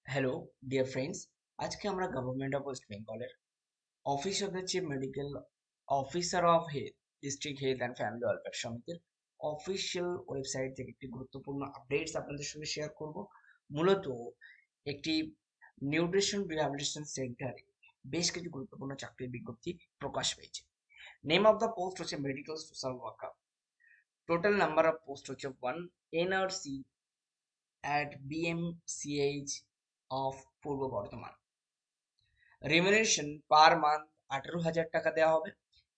Hello dear friends, আজকে আমরা government of West বেঙ্গলের office of the chief medical officer of health district health and family welfare সমিতির official website থেকে একটি গুরুত্বপূর্ণ আপডেটস আপনাদের সঙ্গে শেয়ার করব। মূলত একটি নিউট্রিশন রিহ্যাবিলিটেশন সেন্টারে বেশ কিছু গুরুত্বপূর্ণ চাকরির বিজ্ঞপ্তি প্রকাশ পেয়েছে। নেম অফ দ্য পোস্ট হচ্ছে medical social worker. Total number of post হচ্ছে 1 NRC at BMCH of Purba Bardhaman. Remuneration per month 18,000 টাকা দেওয়া হবে।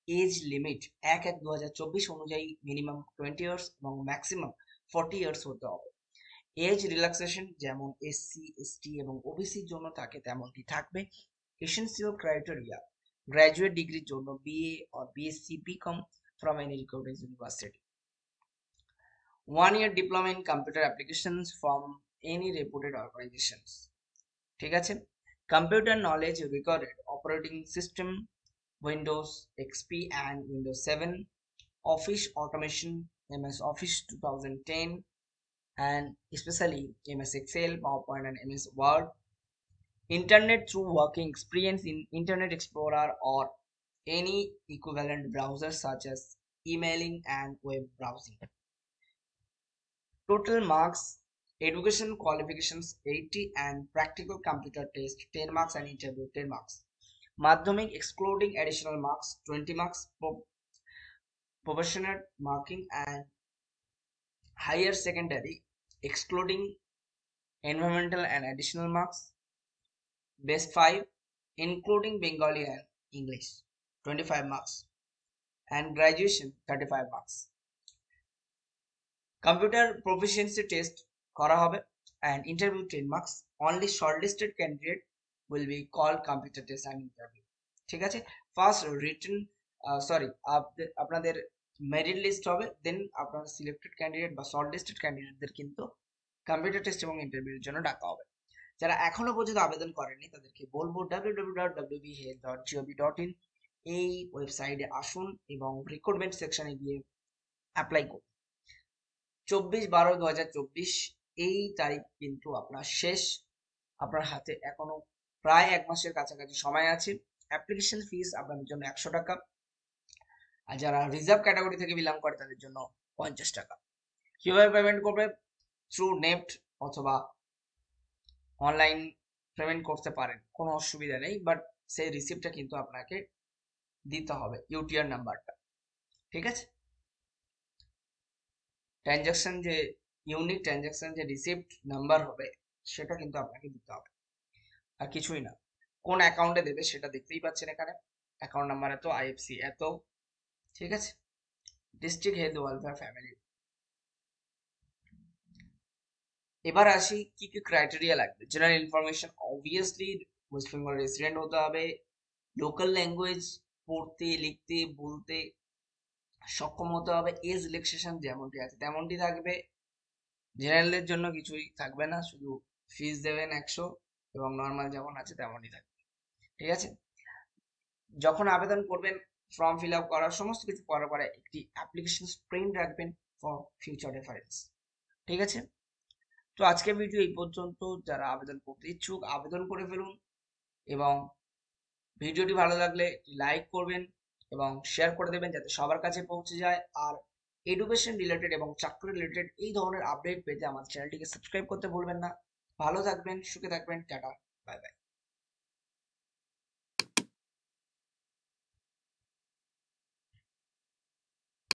এজ লিমিট 1/1/2024 অনুযায়ী মিনিমাম 20 ইয়ার্স এবং ম্যাক্সিমাম 40 ইয়ার্স হতে হবে। এজ রিল্যাক্সেশন যেমন এসসি এসটি এবং ওবিসির জন্য থাকে তেমনটি থাকবে। এসেনশিয়াল ক্রাইটেরিয়া গ্র্যাজুয়েট ডিগ্রির জন্য BA or BSc BCom from any recognized university, 1 year diploma in computer applications from any reputed organizations। ঠিক আছে, computer knowledge recorded operating system Windows XP and Windows 7, office automation MS Office 2010 and especially MS Excel, PowerPoint and MS Word, internet through working experience in Internet Explorer or any equivalent browser such as emailing and web browsing। Total marks, education qualifications 80 and practical computer test 10 marks and interview 10 marks। Madhyamik excluding additional marks 20 marks, proportionate marking, and higher secondary excluding environmental and additional marks, best 5 including Bengali and English 25 marks, and graduation 35 marks। Computer proficiency test করা হবে and interview 10 marks। only shortlisted candidate will be called computer test and interview। ঠিক আছে, first written আপনাদের merit list হবে, দেন আপনার selected candidate বা shortlisted ক্যান্ডিডেটদের কিন্তু computer test এবং ইন্টারভিউর জন্য ডাকা হবে। যারা এখনো পর্যন্ত আবেদন করেনি তাদেরকে বলবো www.wbhealth.gov.in এই ওয়েবসাইটে আসুন এবং রিক্রুটমেন্ট সেকশনে গিয়ে অ্যাপ্লাই করুন। 24/12/2024 এই তারিখ কিন্তু আপনার শেষ। আপনার হাতে এখনো প্রায় 1 মাসের কাছাকাছি সময় আছে। অ্যাপ্লিকেশন ফিস আপনাদের জন্য 100 টাকা, আর যারা রিজার্ভ ক্যাটাগরি থেকে বিলং করে তাদের জন্য 50 টাকা। কিভাবে পেমেন্ট করবে? থ্রু নেফট অথবা অনলাইন পেমেন্ট করতে পারেন, কোনো অসুবিধা নেই, বাট সেই রিসিপ্টটা কিন্তু আপনাকে দিতে হবে, ইউটিআর নাম্বারটা। ঠিক আছে, ট্রানজাকশন যে ইউনিক ট্রানজাকশন যে রিসিপ্ট নাম্বার হবে সেটা কিন্তু আপনাকে দিতে হবে, আর কিছুই না। কোন অ্যাকাউন্টে দেবে সেটা দেখতেই পাচ্ছেন এখানে, অ্যাকাউন্ট নাম্বার এত, আইএফসি এত। ঠিক আছে, ডিস্ট্রিক্ট হেলথ ওয়েলফেয়ার ফ্যামিলি। এবার আসি কি কি ক্রাইটেরিয়া লাগবে। General information obviously West Bengal resident হতে হবে, লোকাল ল্যাঙ্গুয়েজ পড়তে লিখতে বলতে সক্ষম হতে হবে, এজ রিল্যাক্সেশন যেমনটি আছে তেমনটি থাকবে। জেনারেলদের জন্য কিছুই থাকবে না, শুধু ফিস দেবেন 100 এবং নর্মাল যেমন আছে তেমনই থাকবে। ঠিক আছে, যখন আবেদন করবেন ফর্ম ফিল আপ করার সমস্ত কিছু করার পরে একটি অ্যাপ্লিকেশন প্রিন্ট রাখবেন ফর ফিউচার রেফারেন্স। ঠিক আছে, তো আজকের ভিডিও এই পর্যন্ত। যারা আবেদন করতে ইচ্ছুক আবেদন করে ফেলুন, এবং ভিডিওটি ভালো লাগলে লাইক করবেন এবং শেয়ার করে দেবেন যাতে সবার কাছে পৌঁছে যায়। আর এডুকেশন রিলেটেড এবং চাকরি রিলেটেড এই ধরনের আপডেট পেতে আমার চ্যানেলটিকে সাবস্ক্রাইব করতে ভুলবেন না। ভালো থাকবেন, সুখে থাকবেন, টাটা, বাই বাই।